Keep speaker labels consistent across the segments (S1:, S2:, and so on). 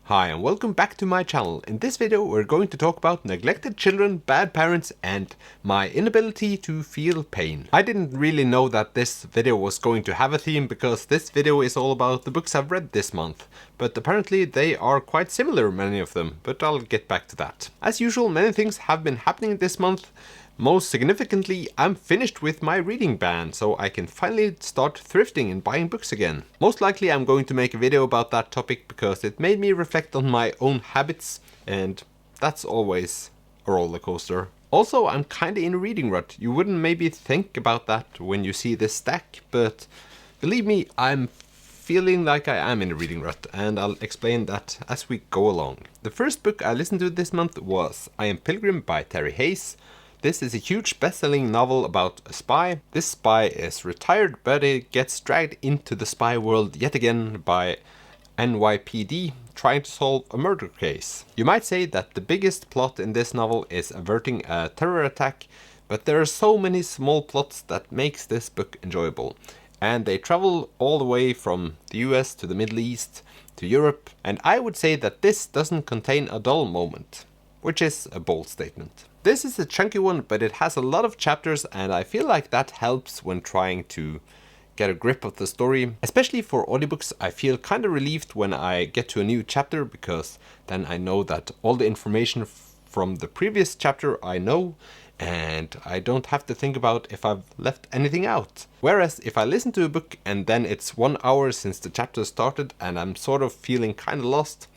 S1: Hi and welcome back to my channel. In this video we're going to talk about neglected children, bad parents and my inability to feel pain. I didn't really know that this video was going to have a theme because this video is all about the books I've read this month. But apparently they are quite similar, many of them, but I'll get back to that. As usual, many things have been happening this month. Most significantly, I'm finished with my reading ban, so I can finally start thrifting and buying books again. Most likely I'm going to make a video about that topic because it made me reflect on my own habits, and that's always a roller coaster. Also, I'm kinda in a reading rut. You wouldn't maybe think about that when you see this stack, but believe me, I'm feeling like I am in a reading rut, and I'll explain that as we go along. The first book I listened to this month was I Am Pilgrim by Terry Hayes. This is a huge best-selling novel about a spy. This spy is retired, but he gets dragged into the spy world yet again by NYPD trying to solve a murder case. You might say that the biggest plot in this novel is averting a terror attack, but there are so many small plots that makes this book enjoyable. And they travel all the way from the US to the Middle East to Europe, and I would say that this doesn't contain a dull moment, which is a bold statement. This is a chunky one, but it has a lot of chapters, and I feel like that helps when trying to get a grip of the story. Especially for audiobooks, I feel kind of relieved when I get to a new chapter, because then I know that all the information from the previous chapter I know, and I don't have to think about if I've left anything out. Whereas if I listen to a book and then it's 1 hour since the chapter started and I'm sort of feeling kind of lost,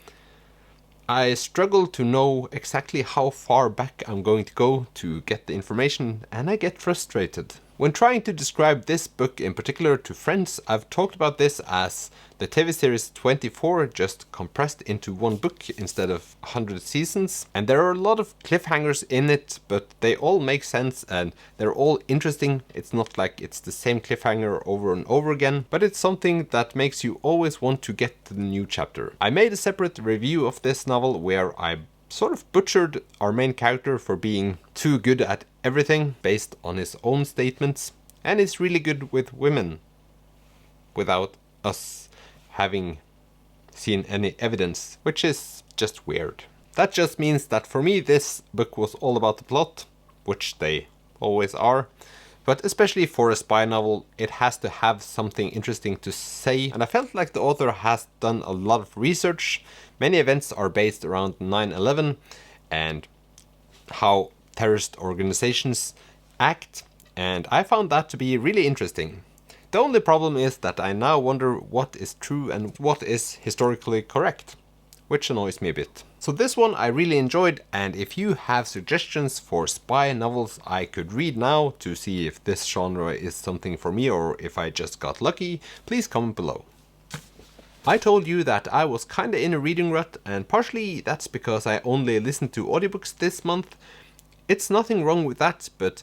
S1: I struggle to know exactly how far back I'm going to go to get the information, and I get frustrated. When trying to describe this book in particular to friends, I've talked about this as the TV series 24 just compressed into one book instead of 100 seasons. And there are a lot of cliffhangers in it, but they all make sense and they're all interesting. It's not like it's the same cliffhanger over and over again, but it's something that makes you always want to get to the new chapter. I made a separate review of this novel where I sort of butchered our main character for being too good at everything based on his own statements, and is really good with women without us having seen any evidence, which is just weird. That just means that for me this book was all about the plot, which they always are, but especially for a spy novel it has to have something interesting to say, and I felt like the author has done a lot of research. Many events are based around 9/11 and how terrorist organizations act, and I found that to be really interesting. The only problem is that I now wonder what is true and what is historically correct, which annoys me a bit. So this one I really enjoyed, and if you have suggestions for spy novels I could read now to see if this genre is something for me or if I just got lucky, please comment below. I told you that I was kinda in a reading rut, and partially that's because I only listened to audiobooks this month. It's nothing wrong with that, but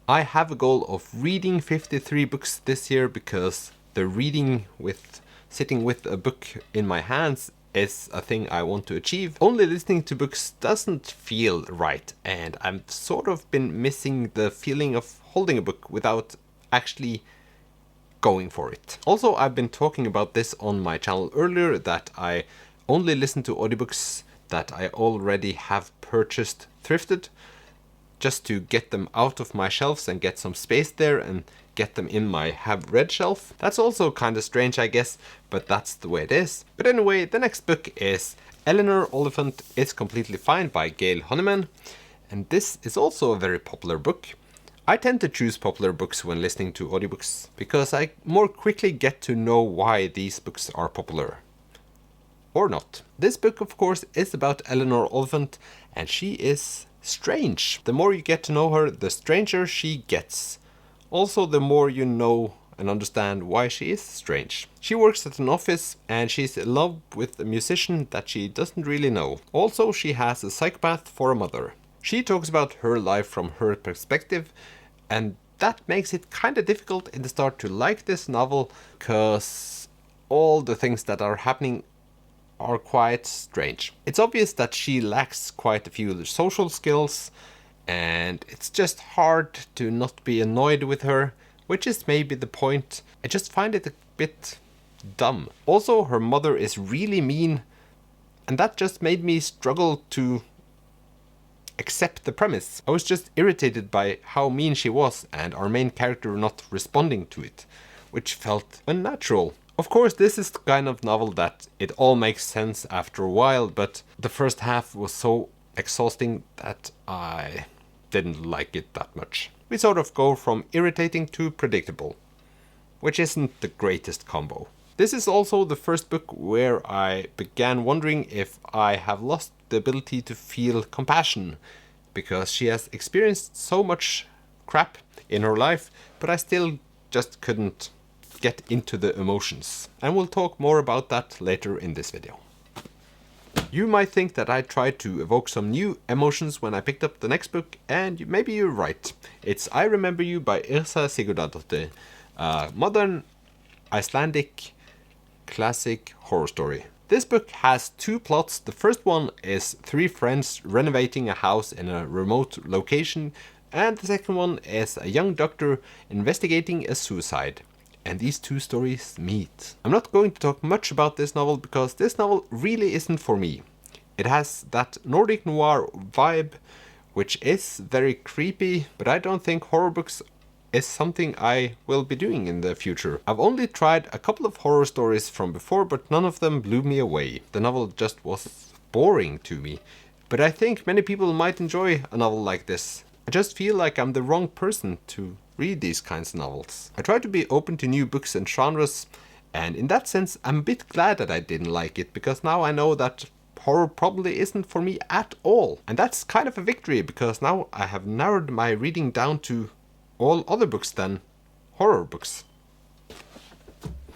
S1: I have a goal of reading 53 books this year because the reading with sitting with a book in my hands is a thing I want to achieve. Only listening to books doesn't feel right, and I've sort of been missing the feeling of holding a book without actually going for it. Also, I've been talking about this on my channel earlier, that I only listen to audiobooks that I already have purchased thrifted, just to get them out of my shelves and get some space there and get them in my have read shelf. That's also kind of strange, I guess, but that's the way it is. But anyway, the next book is Eleanor, Oliphant, It's Completely Fine by Gail Honeyman, and this is also a very popular book. I tend to choose popular books when listening to audiobooks because I more quickly get to know why these books are popular. Or not. This book, of course, is about Eleanor Oliphant, and she is strange. The more you get to know her, the stranger she gets. Also, the more you know and understand why she is strange. She works at an office and she's in love with a musician that she doesn't really know. Also, she has a psychopath for a mother. She talks about her life from her perspective, and that makes it kind of difficult in the start to like this novel, because all the things that are happening are quite strange. It's obvious that she lacks quite a few social skills, and it's just hard to not be annoyed with her, which is maybe the point. I just find it a bit dumb. Also, her mother is really mean And that just made me struggle to accept the premise. I was just irritated by how mean she was and our main character not responding to it, which felt unnatural. Of course, this is the kind of novel that it all makes sense after a while, but the first half was so exhausting that I didn't like it that much. We sort of go from irritating to predictable, which isn't the greatest combo. This is also the first book where I began wondering if I have lost the ability to feel compassion, because she has experienced so much crap in her life, but I still just couldn't get into the emotions. And we'll talk more about that later in this video. You might think that I tried to evoke some new emotions when I picked up the next book, and maybe you're right. It's I Remember You by Sigurðardóttir, a modern Icelandic classic horror story. This book has two plots. The first one is three friends renovating a house in a remote location, and the second one is a young doctor investigating a suicide. And these two stories meet. I'm not going to talk much about this novel because this novel really isn't for me. It has that Nordic noir vibe, which is very creepy, but I don't think horror books is something I will be doing in the future. I've only tried a couple of horror stories from before, but none of them blew me away. The novel just was boring to me. But I think many people might enjoy a novel like this. I just feel like I'm the wrong person to read these kinds of novels. I try to be open to new books and genres, and in that sense I'm a bit glad that I didn't like it, because now I know that horror probably isn't for me at all. And that's kind of a victory, because now I have narrowed my reading down to all other books than horror books.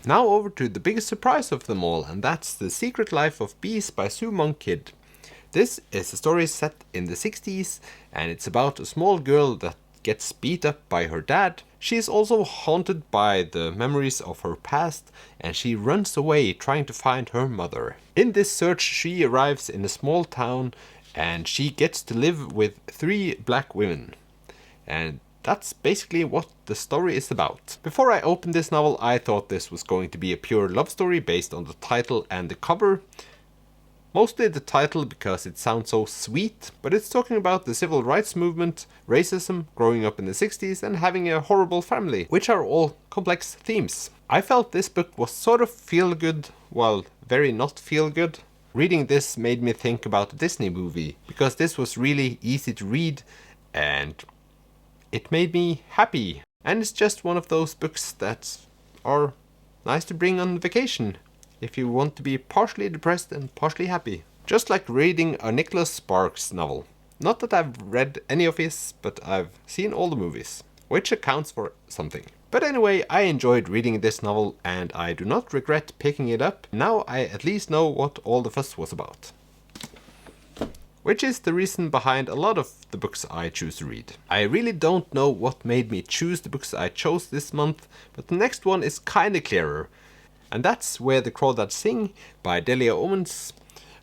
S1: Now over to the biggest surprise of them all, and that's The Secret Life of Bees by Sue Monk Kidd. This is a story set in the 60s, and it's about a small girl that gets beat up by her dad. She is also haunted by the memories of her past, and she runs away trying to find her mother. In this search, she arrives in a small town, and she gets to live with three black women. And that's basically what the story is about. Before I opened this novel, I thought this was going to be a pure love story based on the title and the cover. Mostly the title, because it sounds so sweet, but it's talking about the civil rights movement, racism, growing up in the 60s, and having a horrible family, which are all complex themes. I felt this book was sort of feel-good, while very not feel-good. Reading this made me think about a Disney movie, because this was really easy to read, and it made me happy. And it's just one of those books that are nice to bring on vacation if you want to be partially depressed and partially happy. Just like reading a Nicholas Sparks novel. Not that I've read any of his, but I've seen all the movies, which accounts for something. But anyway, I enjoyed reading this novel and I do not regret picking it up. Now I at least know what all the fuss was about. Which is the reason behind a lot of the books I choose to read. I really don't know what made me choose the books I chose this month, but the next one is kinda clearer. And that's Where the Crawdad Sing by Delia Owens.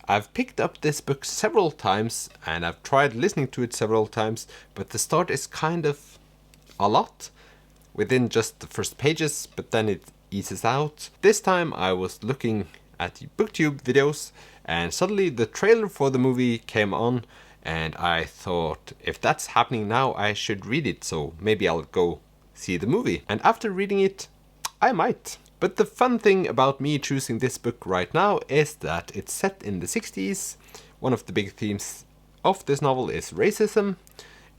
S1: I've picked up this book several times and I've tried listening to it several times, but the start is kind of a lot within just the first pages, but then it eases out. This time I was looking at the booktube videos, and suddenly the trailer for the movie came on, and I thought, if that's happening now, I should read it, so maybe I'll go see the movie. And after reading it, I might. But the fun thing about me choosing this book right now is that it's set in the 60s. One of the big themes of this novel is racism.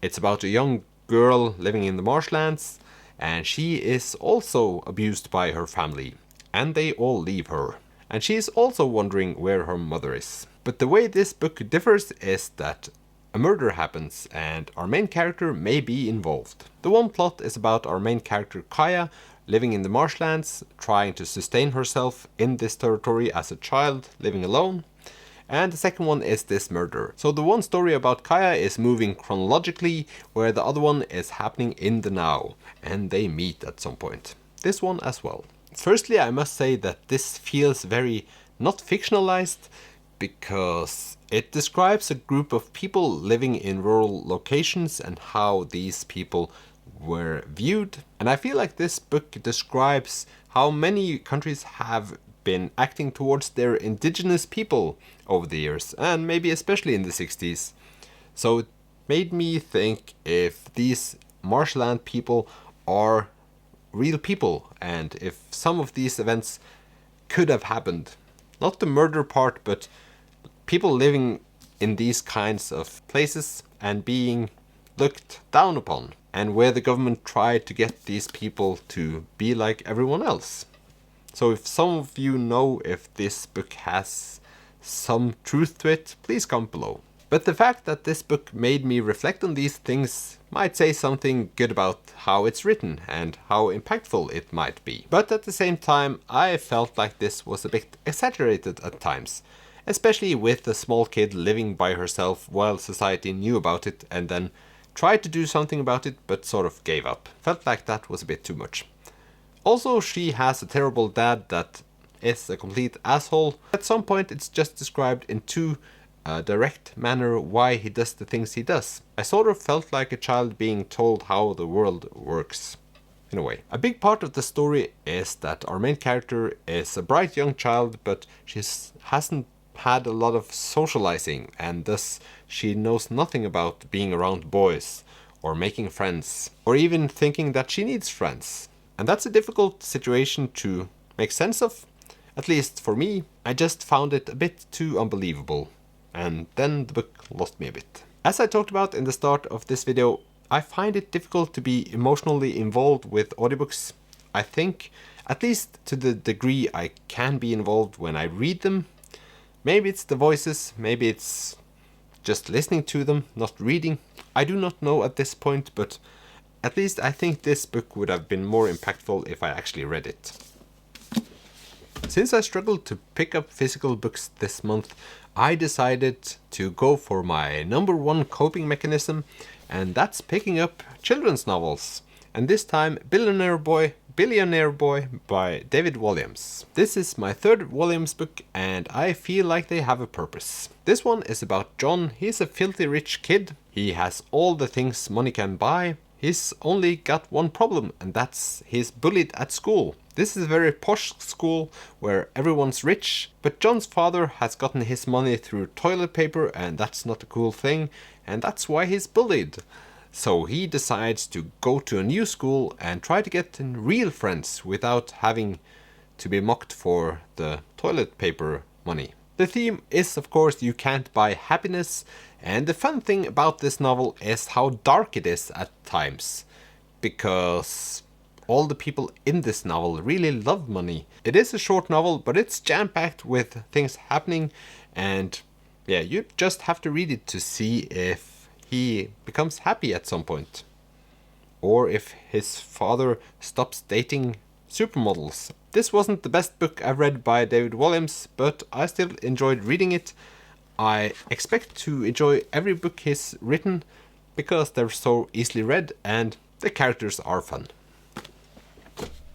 S1: It's about a young girl living in the marshlands, and she is also abused by her family, and they all leave her. And she is also wondering where her mother is. But the way this book differs is that a murder happens and our main character may be involved. The one plot is about our main character Kaya living in the marshlands, trying to sustain herself in this territory as a child living alone. And the second one is this murder. So the one story about Kaya is moving chronologically, where the other one is happening in the now, and they meet at some point. This one as well. Firstly, I must say that this feels very not fictionalized, because it describes a group of people living in rural locations and how these people were viewed. And I feel like this book describes how many countries have been acting towards their indigenous people over the years, and maybe especially in the 60s. So it made me think if these marshland people are real people, and if some of these events could have happened. Not the murder part, but people living in these kinds of places and being looked down upon, and where the government tried to get these people to be like everyone else. So if some of you know if this book has some truth to it, please comment below. But the fact that this book made me reflect on these things might say something good about how it's written and how impactful it might be. But at the same time, I felt like this was a bit exaggerated at times, especially with a small kid living by herself while society knew about it and then tried to do something about it but sort of gave up. Felt like that was a bit too much. Also, she has a terrible dad that is a complete asshole. At some point it's just described in too direct manner why he does the things he does. I sort of felt like a child being told how the world works, in a way. A big part of the story is that our main character is a bright young child, but she hasn't had a lot of socializing, and thus she knows nothing about being around boys, or making friends, or even thinking that she needs friends. And that's a difficult situation to make sense of, at least for me. I just found it a bit too unbelievable. And then the book lost me a bit. As I talked about in the start of this video, I find it difficult to be emotionally involved with audiobooks. I think, at least to the degree I can be involved when I read them. Maybe it's the voices, maybe it's just listening to them, not reading. I do not know at this point, but at least I think this book would have been more impactful if I actually read it. Since I struggled to pick up physical books this month, I decided to go for my number one coping mechanism, and that's picking up children's novels. And this time Billionaire Boy by David Walliams. This is my third Walliams book, and I feel like they have a purpose. This one is about John. He's a filthy rich kid. He has all the things money can buy. He's only got one problem, and that's he's bullied at school. This is a very posh school where everyone's rich, but John's father has gotten his money through toilet paper, and that's not a cool thing, and that's why he's bullied. So he decides to go to a new school and try to get real friends without having to be mocked for the toilet paper money. The theme is, of course, you can't buy happiness, and the fun thing about this novel is how dark it is at times, because all the people in this novel really love money. It is a short novel, but it's jam-packed with things happening, and yeah, you just have to read it to see if he becomes happy at some point, or if his father stops dating supermodels. This wasn't the best book I've read by David Walliams, but I still enjoyed reading it. I expect to enjoy every book he's written because they're so easily read and the characters are fun.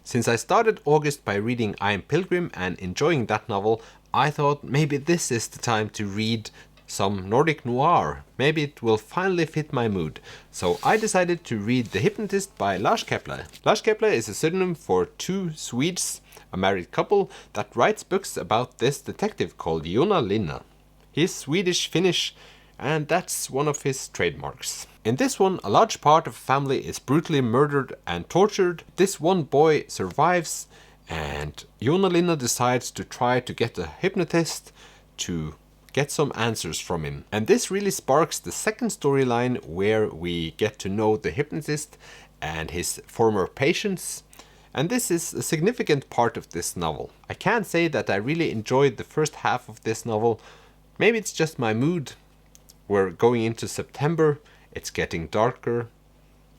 S1: Since I started August by reading Am Pilgrim and enjoying that novel, I thought maybe this is the time to read some Nordic noir. Maybe it will finally fit my mood. So I decided to read The Hypnotist by Lars Kepler. Lars Kepler is a pseudonym for two Swedes, a married couple, that writes books about this detective called Joona Linna. He's Swedish-Finnish, and that's one of his trademarks. In this one, a large part of a family is brutally murdered and tortured. This one boy survives, and Joona Linna decides to try to get a hypnotist to get some answers from him. And this really sparks the second storyline, where we get to know the hypnotist and his former patients. And this is a significant part of this novel. I can't say that I really enjoyed the first half of this novel. Maybe it's just my mood. We're going into September, it's getting darker,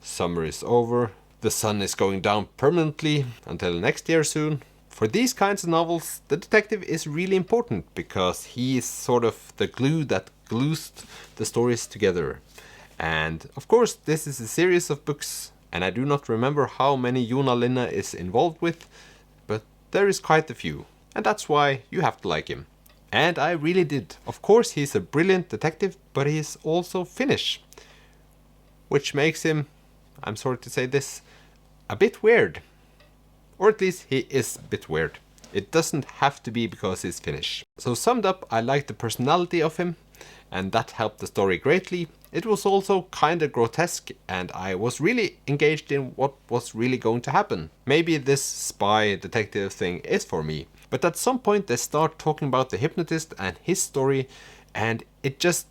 S1: summer is over, the sun is going down permanently until next year soon. For these kinds of novels, the detective is really important because he is sort of the glue that glues the stories together. And of course, this is a series of books, and I do not remember how many Joona Linna is involved with, but there is quite a few, and that's why you have to like him. And I really did. Of course, he's a brilliant detective, but he is also Finnish, which makes him, I'm sorry to say this, a bit weird. Or at least he is a bit weird. It doesn't have to be because he's Finnish. So summed up, I liked the personality of him, and that helped the story greatly. It was also kinda grotesque, and I was really engaged in what was really going to happen. Maybe this spy detective thing is for me. But at some point they start talking about the hypnotist and his story, and it just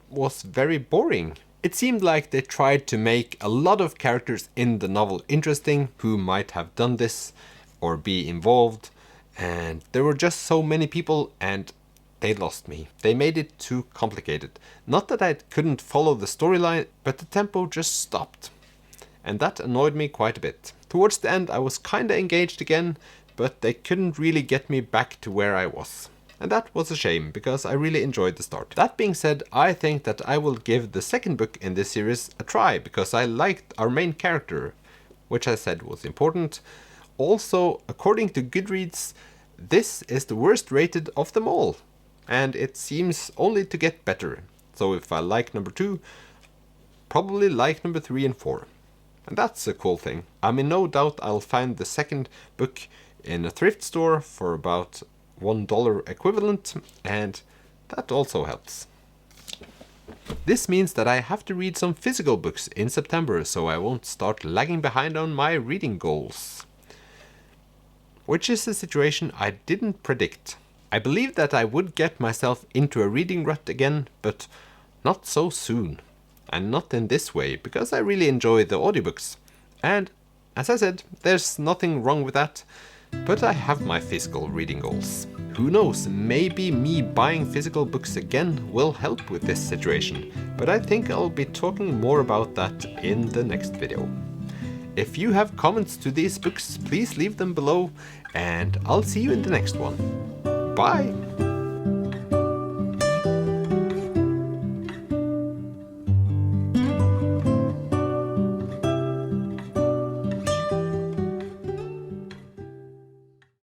S1: was very boring. It seemed like they tried to make a lot of characters in the novel interesting who might have done this or be involved, and there were just so many people and they lost me. They made it too complicated. Not that I couldn't follow the storyline, but the tempo just stopped. And that annoyed me quite a bit. Towards the end I was kinda engaged again, but they couldn't really get me back to where I was. And that was a shame, because I really enjoyed the start. That being said, I think that I will give the second book in this series a try, because I liked our main character, which I said was important. Also, according to Goodreads, this is the worst rated of them all, and it seems only to get better. So if I like number 2, probably like number 3 and 4. And that's a cool thing. I'm in no doubt I'll find the second book in a thrift store for about $1 equivalent, and that also helps. This means that I have to read some physical books in September, so I won't start lagging behind on my reading goals. Which is a situation I didn't predict. I believed that I would get myself into a reading rut again, but not so soon. And not in this way, because I really enjoy the audiobooks. And as I said, there's nothing wrong with that. But I have my physical reading goals. Who knows, maybe me buying physical books again will help with this situation, but I think I'll be talking more about that in the next video. If you have comments to these books, please leave them below, and I'll see you in the next one. Bye!